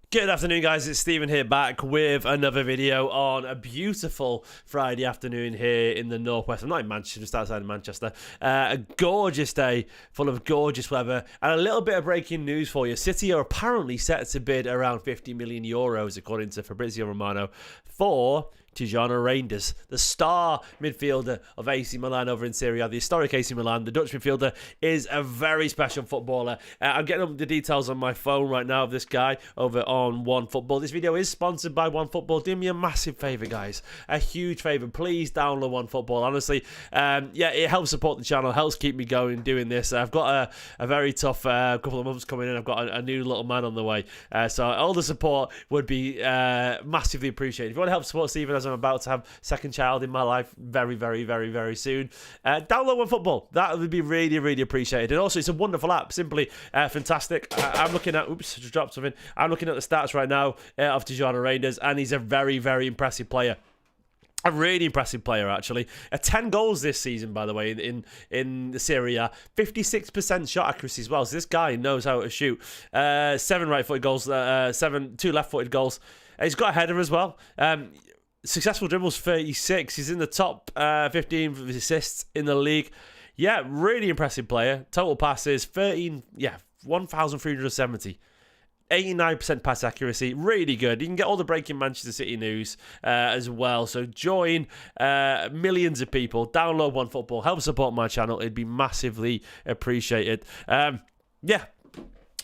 Good afternoon, guys. It's Stephen here, back with another video on a beautiful Friday afternoon here in the northwest. I'm not in Manchester, just outside of Manchester. A gorgeous day, full of gorgeous weather, and a little bit of breaking news for you. City are apparently set to bid around 50 million euros, according to Fabrizio Romano, for Tijjani Reijnders, the star midfielder of AC Milan over in Serie A, the historic AC Milan. The Dutch midfielder is a very special footballer. I'm getting up the details on my phone right now of this guy over on OneFootball. This video is sponsored by OneFootball. Do me a massive favour, guys. A huge favour. Please download OneFootball. Honestly, yeah, it helps support the channel, helps keep me going doing this. I've got a very tough couple of months coming in. I've got a new little man on the way. So all the support would be massively appreciated. If you want to help support Stephen as I'm about to have second child in my life very, very, very, very soon, download OneFootball. That would be really, really appreciated. And also, it's a wonderful app, simply fantastic. I'm looking at, oops, just dropped something. I'm looking at the stats right now of Tijjani Reijnders, and he's a very, very impressive player. A really impressive player, actually. 10 goals this season, by the way, in the Serie A. 56% shot accuracy as well. So this guy knows how to shoot. 7 right-footed goals, 2 left-footed goals. He's got a header as well. Successful dribbles, 36. He's in the top 15 of assists in the league. Yeah, really impressive player. Total passes, 1,370. 89% pass accuracy, really good. You can get all the breaking Manchester City news as well. So join millions of people. Download OneFootball. Help support my channel. It'd be massively appreciated. Yeah.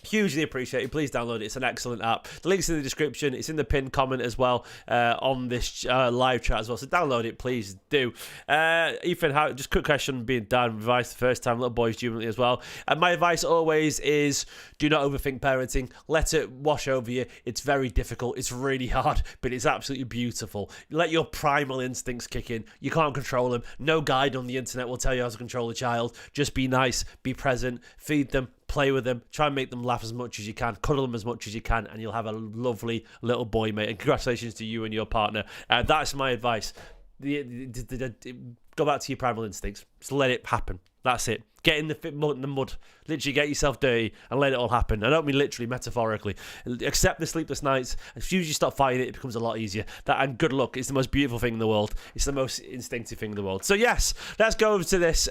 Hugely appreciated. Please download it. It's an excellent app. The link's in the description. It's in the pinned comment as well on this live chat as well. So download it, please do. Ethan, just quick question being done. Advice the first time, little boys jubilantly as well. And my advice always is do not overthink parenting. Let it wash over you. It's very difficult. It's really hard, but it's absolutely beautiful. Let your primal instincts kick in. You can't control them. No guide on the internet will tell you how to control a child. Just be nice, be present, feed them, play with them, try and make them laugh as much as you can, cuddle them as much as you can, and you'll have a lovely little boy, mate. And congratulations to you and your partner. That's my advice. Go back to your primal instincts. Just let it happen. That's it. Get in the mud. Literally get yourself dirty and let it all happen. I don't mean literally, metaphorically. Accept the sleepless nights. As soon as you stop fighting it, it becomes a lot easier. And good luck. It's the most beautiful thing in the world. It's the most instinctive thing in the world. So yes, let's go over to this.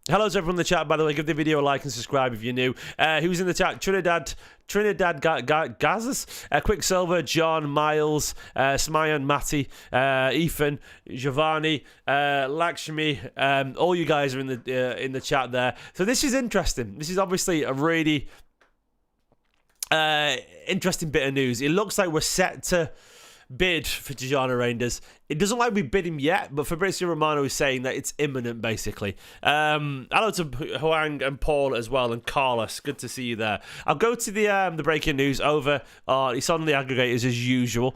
Hello to everyone in the chat, by the way. Give the video a like and subscribe if you're new. Who's in the chat? Trinidad Gazas, Quicksilver, John, Miles, Smayan, Matty, Ethan, Giovanni, Lakshmi. All you guys are in the chat there. So this is interesting. This is obviously a really interesting bit of news. It looks like we're set to bid for Tijjani Reijnders. It doesn't like we bid him yet, but Fabrizio Romano is saying that it's imminent, basically. Hello to Huang and Paul as well, and Carlos. Good to see you there. I'll go to the breaking news over. It's on the aggregators as usual.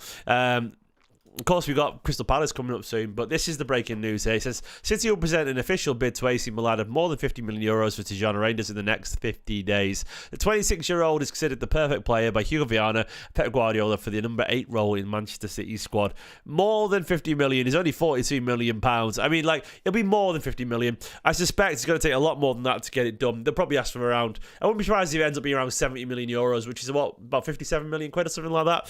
Of course, we've got Crystal Palace coming up soon, but this is the breaking news here. It says, City will present an official bid to AC Milan of more than 50 million euros for Tijjani Reijnders in the next 50 days. The 26-year-old is considered the perfect player by Hugo Viana, Pep Guardiola for the number 8 role in Manchester City's squad. More than 50 million is only 42 million pounds. I mean, like, it'll be more than 50 million. I suspect it's going to take a lot more than that to get it done. They'll probably ask for around, I wouldn't be surprised if it ends up being around 70 million euros, which is about 57 million quid or something like that.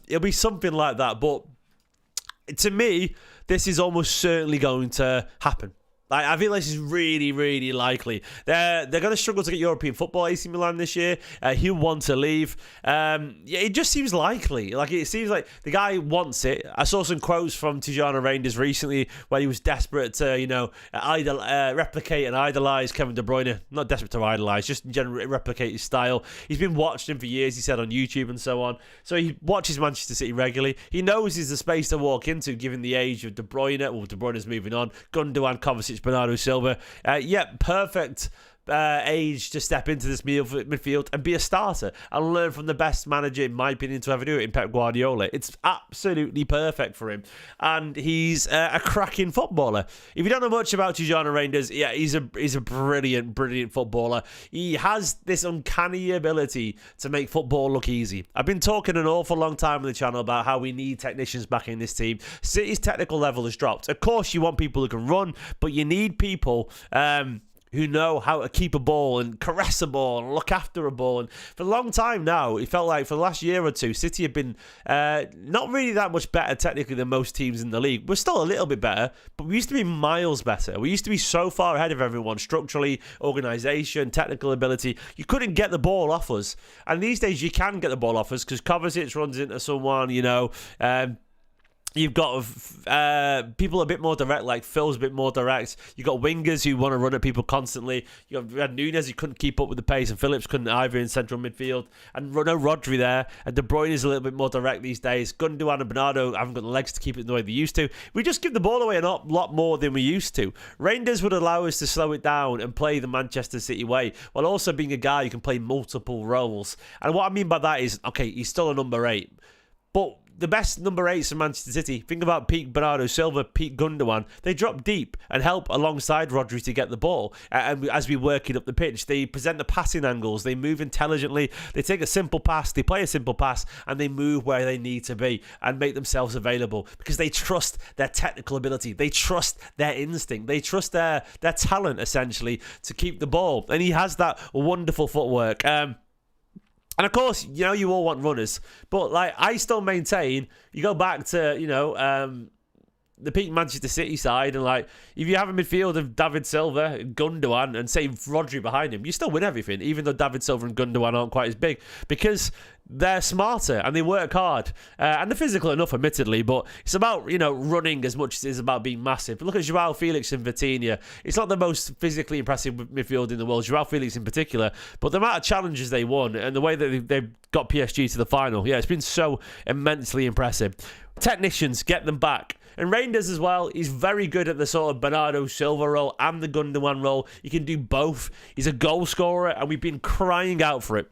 It'll be something like that, but to me, this is almost certainly going to happen. I feel like this is really, really likely. They're going to struggle to get European football, AC Milan, this year. He'll want to leave. Yeah, it just seems likely. Like, it seems like the guy wants it. I saw some quotes from Tijjani Reijnders recently where he was desperate to, replicate and idolise Kevin De Bruyne. Not desperate to idolise, just in general replicate his style. He's been watching him for years, he said, on YouTube and so on. So he watches Manchester City regularly. He knows he's the space to walk into, given the age of De Bruyne. Well, De Bruyne's moving on. Gundogan, Kovacic, Bernardo Silva. Perfect age to step into this midfield and be a starter and learn from the best manager, in my opinion, to ever do it, in Pep Guardiola. It's absolutely perfect for him, and he's a cracking footballer. If you don't know much about Tijjani Reijnders, yeah, he's a brilliant footballer. He has this uncanny ability to make football look easy. I've been talking an awful long time on the channel about how we need technicians back in this team. City's technical level has dropped. Of course, you want people who can run, but you need people who know how to keep a ball and caress a ball and look after a ball. And for a long time now, it felt like for the last year or two, City have been not really that much better technically than most teams in the league. We're still a little bit better, but we used to be miles better. We used to be so far ahead of everyone, structurally, organisation, technical ability. You couldn't get the ball off us. And these days you can get the ball off us because Kovacic runs into someone, You've got people a bit more direct, like Phil's a bit more direct. You've got wingers who want to run at people constantly. You had Nunez who couldn't keep up with the pace, and Phillips couldn't either in central midfield. And no Rodri there, and De Bruyne is a little bit more direct these days. Gundogan and Bernardo haven't got the legs to keep it the way they used to. We just give the ball away a lot more than we used to. Reijnders would allow us to slow it down and play the Manchester City way, while also being a guy who can play multiple roles. And what I mean by that is, okay, he's still a number 8, but the best number 8s in Manchester City, think about Pete Bernardo Silva, Pete Gundogan, they drop deep and help alongside Rodri to get the ball. And as we work it up the pitch, they present the passing angles, they move intelligently, they take a simple pass, they play a simple pass, and they move where they need to be and make themselves available because they trust their technical ability, they trust their instinct, they trust their talent, essentially, to keep the ball. And he has that wonderful footwork. And of course, you all want runners, but I still maintain, you go back to, the peak Manchester City side, and if you have a midfield of David Silva, Gundogan, and say Rodri behind him, you still win everything, even though David Silva and Gundogan aren't quite as big, because they're smarter and they work hard, and they're physical enough, admittedly, but it's about running as much as it is about being massive. Look at Joao Felix and Vitinha. It's not the most physically impressive midfield in the world, Joao Felix in particular, but the amount of challenges they won and the way that they've got PSG to the final, it's been so immensely impressive. Technicians, get them back. And Reijnders as well, he's very good at the sort of Bernardo Silva role and the Gundogan role. He can do both. He's a goal scorer, and we've been crying out for it.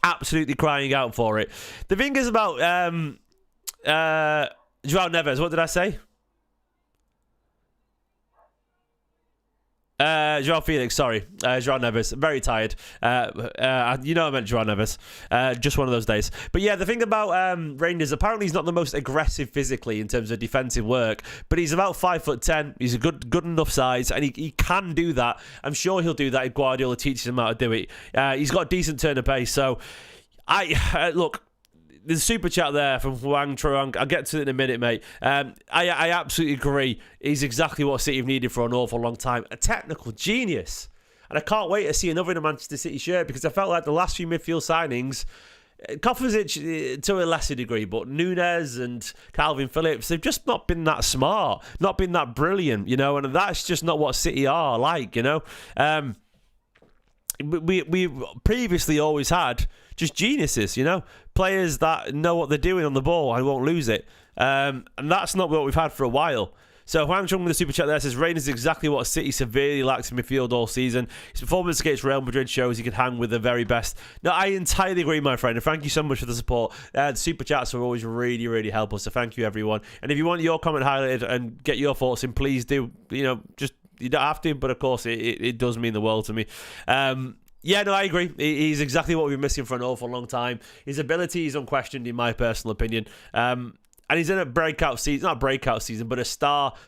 Absolutely crying out for it. The thing is about Joao Neves, what did I say? Joao Felix, sorry. Joao Neves, very tired. I meant Joao Neves. Just one of those days. But yeah, the thing about Reijnders, apparently he's not the most aggressive physically in terms of defensive work, but he's about 5'10". He's a good enough size, and he can do that. I'm sure he'll do that if Guardiola teaches him how to do it. He's got a decent turn of pace, so look. There's a super chat there from Huang Truong. I'll get to it in a minute, mate. I absolutely agree. He's exactly what City have needed for an awful long time. A technical genius. And I can't wait to see another in a Manchester City shirt, because I felt like the last few midfield signings, Kovacic to a lesser degree, but Nunez and Calvin Phillips, they've just not been that smart, not been that brilliant, and that's just not what City are like, We previously always had just geniuses, players that know what they're doing on the ball and won't lose it. And that's not what we've had for a while. So Huang Chung with the super chat there says, Reijnders is exactly what City severely lacks in midfield all season. His performance against Real Madrid shows he can hang with the very best. No, I entirely agree, my friend, and thank you so much for the support. The super chats are always really, really helpful, so thank you, everyone. And if you want your comment highlighted and get your thoughts in, please do. Just you don't have to, but of course it does mean the world to me. Yeah, no, I agree. He's exactly what we've been missing for an awful long time. His ability is unquestioned, in my personal opinion. And he's in a breakout season, not a breakout season, but a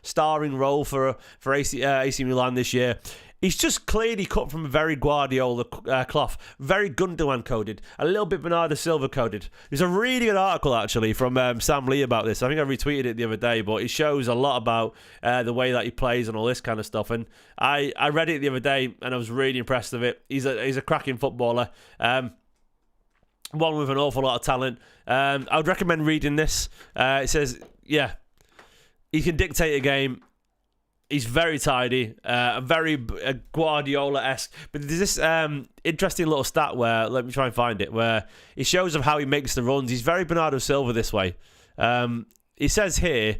starring role for AC Milan this year. He's just clearly cut from a very Guardiola cloth, very Gundogan coded, a little bit Bernardo Silva coded. There's a really good article, actually, from Sam Lee about this. I think I retweeted it the other day, but it shows a lot about the way that he plays and all this kind of stuff. And I read it the other day, and I was really impressed with it. He's a cracking footballer. One with an awful lot of talent. I would recommend reading this. It says, he can dictate a game. He's very tidy, very Guardiola-esque. But there's this interesting little stat where, let me try and find it, where it shows of how he makes the runs. He's very Bernardo Silva this way. He says here,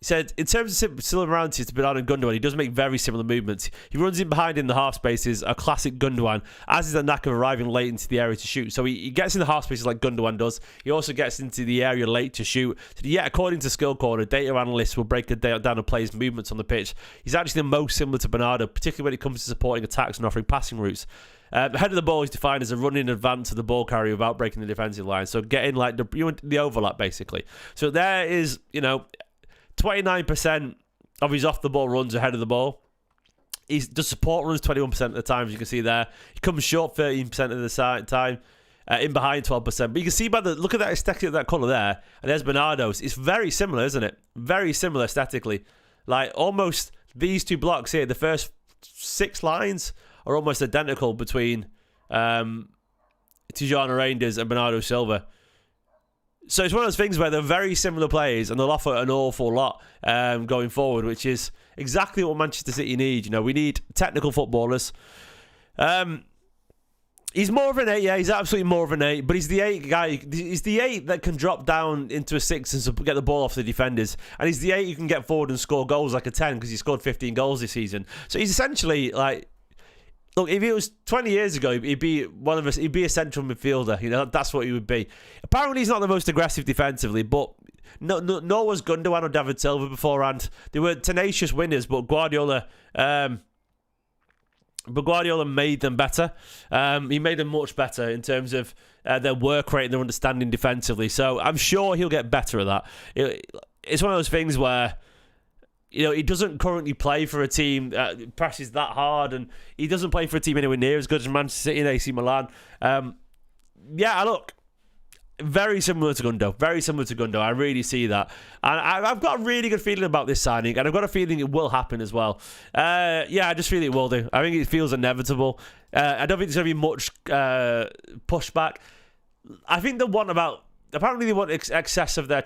he said, in terms of similarities to Bernardo and Gundogan, he does make very similar movements. He runs in behind in the half spaces, a classic Gundogan, as is the knack of arriving late into the area to shoot. So he gets in the half spaces like Gundogan does. He also gets into the area late to shoot. So yeah, according to Skill Corner, data analysts will break down a player's movements on the pitch. He's actually the most similar to Bernardo, particularly when it comes to supporting attacks and offering passing routes. The head of the ball is defined as a run in advance of the ball carrier without breaking the defensive line. So getting like the overlap, basically. So there is, 29% of his off-the-ball runs ahead of the ball. He does support runs 21% of the time, as you can see there. He comes short 13% of the time. In behind 12%. But you can see by look at that aesthetic of that colour there, and there's Bernardo's. It's very similar, isn't it? Very similar aesthetically. Like, almost these two blocks here, the first 6 lines are almost identical between Tijjani Reijnders and Bernardo Silva. So it's one of those things where they're very similar players, and they'll offer an awful lot going forward, which is exactly what Manchester City need. You know, we need technical footballers. He's more of an 8, yeah, he's absolutely more of an 8, but he's the 8 guy. He's the 8 that can drop down into a 6 and get the ball off the defenders. And he's the 8 who can get forward and score goals like a 10 because he scored 15 goals this season. So he's essentially like, look, if it was 20 years ago, he'd be one of us. He'd be a central midfielder. You know, that's what he would be. Apparently, he's not the most aggressive defensively, but nor was Gundogan or David Silva beforehand. They were tenacious winners, but Guardiola made them better. He made them much better in terms of their work rate and their understanding defensively. So I'm sure he'll get better at that. It's one of those things where, you know, he doesn't currently play for a team that presses that hard, and he doesn't play for a team anywhere near as good as Manchester City and AC Milan. Yeah, look, very similar to Gundo. Very similar to Gundo. I really see that. And I've got a really good feeling about this signing, and I've got a feeling it will happen as well. Yeah, I just feel it will do. I think it feels inevitable. I don't think there's going to be much pushback. I think apparently they want excess of their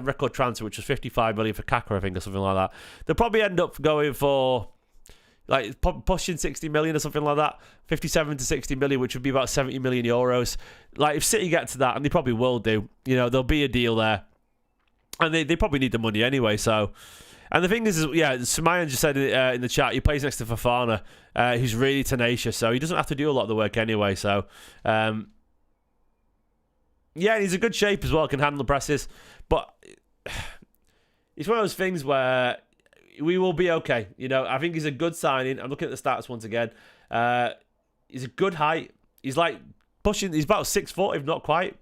record transfer, which was 55 million for Kaka, I think, or something like that. They'll probably end up going for, like, pushing 60 million or something like that. 57 to 60 million, which would be about 70 million euros. Like, if City get to that, and they probably will do, you know, there'll be a deal there. And they probably need the money anyway, so. And the thing is yeah, Samayan just said in the chat, he plays next to Fofana, who's really tenacious, so he doesn't have to do a lot of the work anyway, so. Yeah, he's in good shape as well, can handle the presses. But it's one of those things where we will be okay. You know, I think he's a good signing. I'm looking at the stats once again. He's a good height. He's like pushing. He's about 6 foot, if not quite.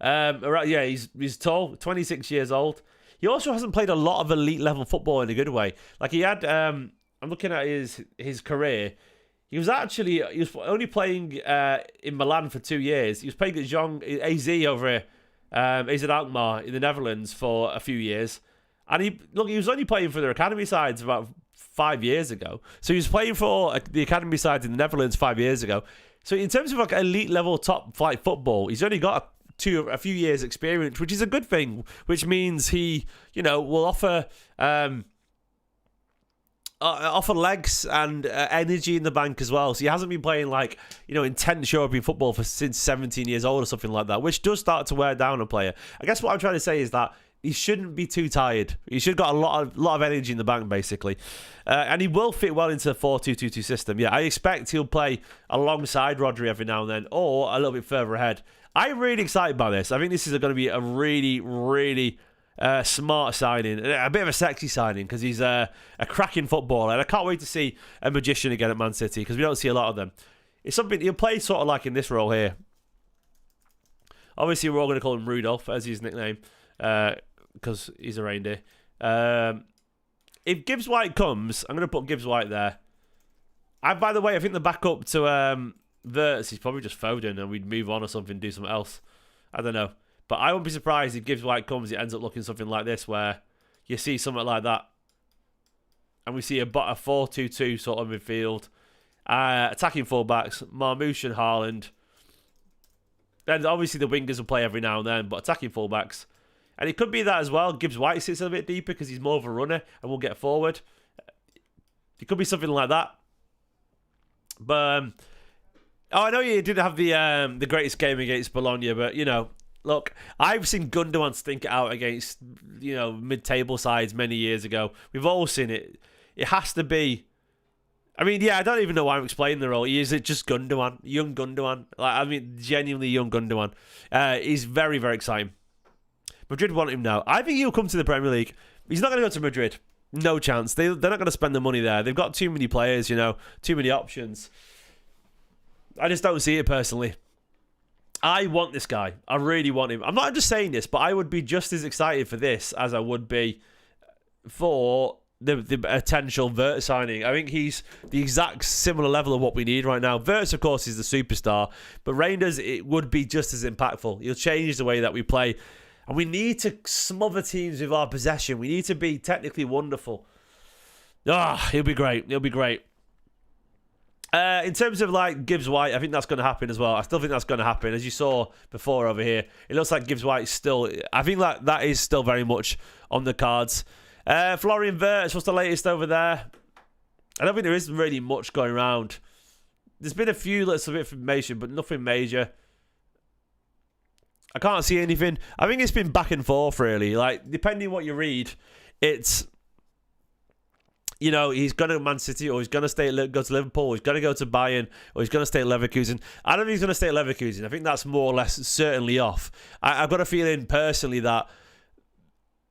Yeah, he's tall. 26 years old. He also hasn't played a lot of elite level football in a good way. Like he had. I'm looking at his career. He was only playing in Milan for 2 years. He was playing at AZ over here, AZ Alkmaar in the Netherlands for a few years. And he was only playing for their academy sides about 5 years ago. So he was playing for the academy sides in the Netherlands 5 years ago. So in terms of like elite level top flight football, he's only got a few years experience, which is a good thing, which means he, you know, will offer legs and energy in the bank as well. So he hasn't been playing like, you know, intense European football since 17 years old or something like that, which does start to wear down a player. I guess what I'm trying to say is that he shouldn't be too tired. He should got a lot of energy in the bank, basically. And he will fit well into the 4-2-2-2 system. Yeah, I expect he'll play alongside Rodri every now and then, or a little bit further ahead. I'm really excited by this. I think this is going to be a really, really smart signing, a bit of a sexy signing, because he's a cracking footballer, and I can't wait to see a magician again at Man City, because we don't see a lot of them. It's something he'll play sort of like in this role here. Obviously, we're all going to call him Rudolph as his nickname, because he's a reindeer. If gibbs-white comes, I'm going to put gibbs-white there. By the way, I think the backup to Verts is probably just Foden, and we'd move on or something, do something else. I don't know. But I won't be surprised if gibbs-white comes, it ends up looking something like this, where you see something like that. And we see a 4-2-2 sort of midfield. Attacking fullbacks, Marmoush and Haaland. Then obviously the wingers will play every now and then, but attacking fullbacks. And it could be that as well. Gibbs-white sits a bit deeper because he's more of a runner and will get forward. It could be something like that. But I know you didn't have the greatest game against Bologna, but you know, look, I've seen Gundogan stink it out against, you know, mid-table sides many years ago. We've all seen it. It has to be. I mean, yeah, I don't even know why I'm explaining the role. Is it just Gundogan, young Gundogan? Like, I mean, genuinely young Gundogan. He's very, very exciting. Madrid want him now. I think he'll come to the Premier League. He's not going to go to Madrid. No chance. They're not going to spend the money there. They've got too many players, you know, too many options. I just don't see it personally. I want this guy. I really want him. I'm not just saying this, but I would be just as excited for this as I would be for the potential Vert signing. I think he's the exact similar level of what we need right now. Vert, of course, is the superstar, but Reijnders, it would be just as impactful. He'll change the way that we play, and we need to smother teams with our possession. We need to be technically wonderful. He'll be great. He'll be great. In terms of like Gibbs-white, I think that's going to happen as well. I still think that's going to happen. As you saw before over here, it looks like Gibbs-white still... I think that is still very much on the cards. Florian Wirtz, what's the latest over there? I don't think there is really much going around. There's been a few little bit of information, but nothing major. I can't see anything. I think it's been back and forth, really. Like, depending on what you read, it's... You know, he's going to Man City, or he's going to go to Liverpool, or he's going to go to Bayern, or he's going to stay at Leverkusen. I don't think he's going to stay at Leverkusen. I think that's more or less certainly off. I've got a feeling personally that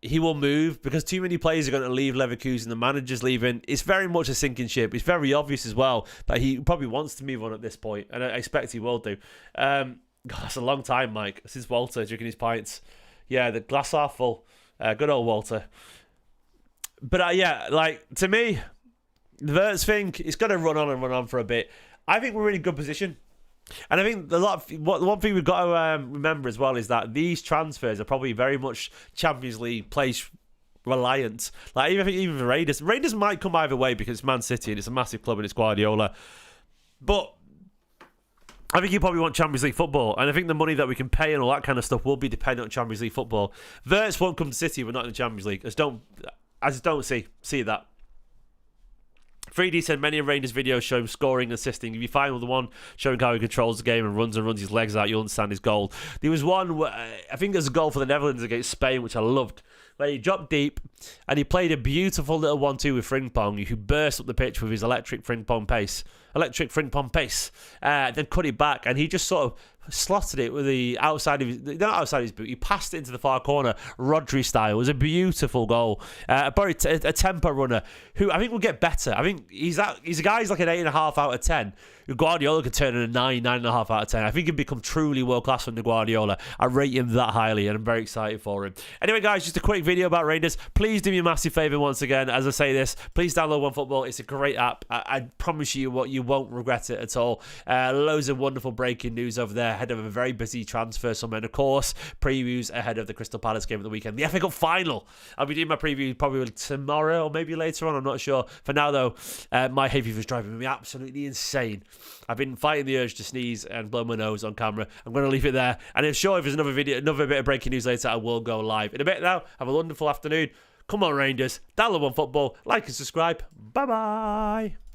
he will move because too many players are going to leave Leverkusen. The manager's leaving. It's very much a sinking ship. It's very obvious as well that he probably wants to move on at this point, and I expect he will do. God, that's a long time, Mike, since Walter drinking his pints. Yeah, the glass half full. Good old Walter. But yeah, like, to me, the Wirtz thing, it's going to run on for a bit. I think we're in a good position. And I think one thing we've got to remember as well is that these transfers are probably very much Champions League place reliant. Like, even for Reijnders might come either way because it's Man City and it's a massive club and it's Guardiola. But I think you probably want Champions League football, and I think the money that we can pay and all that kind of stuff will be dependent on Champions League football. Wirtz won't come to City, we're not in the Champions League. I just don't see that. 3D said many of Reijnders' videos show him scoring and assisting. If you find the one showing how he controls the game and runs his legs out, you'll understand his goal. There was one where, I think there's a goal for the Netherlands against Spain, which I loved, where he dropped deep and he played a beautiful little 1-2 with Frimpong, who burst up the pitch with his electric Frimpong pace. Then cut it back, and he just sort of slotted it with the outside of not outside his boot. He passed it into the far corner, Rodri style. It was a beautiful goal. Probably a tempo runner who I think will get better. I think he's a guy who's like an 8.5 out of 10. Guardiola could turn in a 9.5 out of 10. I think he'd become truly world class under Guardiola. I rate him that highly, and I'm very excited for him. Anyway, guys, just a quick video about Reijnders. Please do me a massive favour once again. As I say this, please download OneFootball. It's a great app. I promise you what you won't regret it at all. Loads of wonderful breaking news over there ahead of a very busy transfer summer, and of course previews ahead of the Crystal Palace game of the weekend, the FA Cup final. I'll be doing my preview probably tomorrow or maybe later on, I'm not sure. For now though, my hay fever is driving me absolutely insane. I've been fighting the urge to sneeze and blow my nose on camera. I'm going to leave it there, and if there's another bit of breaking news later, I will go live in a bit. Now have a wonderful afternoon. Come on Reijnders, download OneFootball, like and subscribe. Bye bye.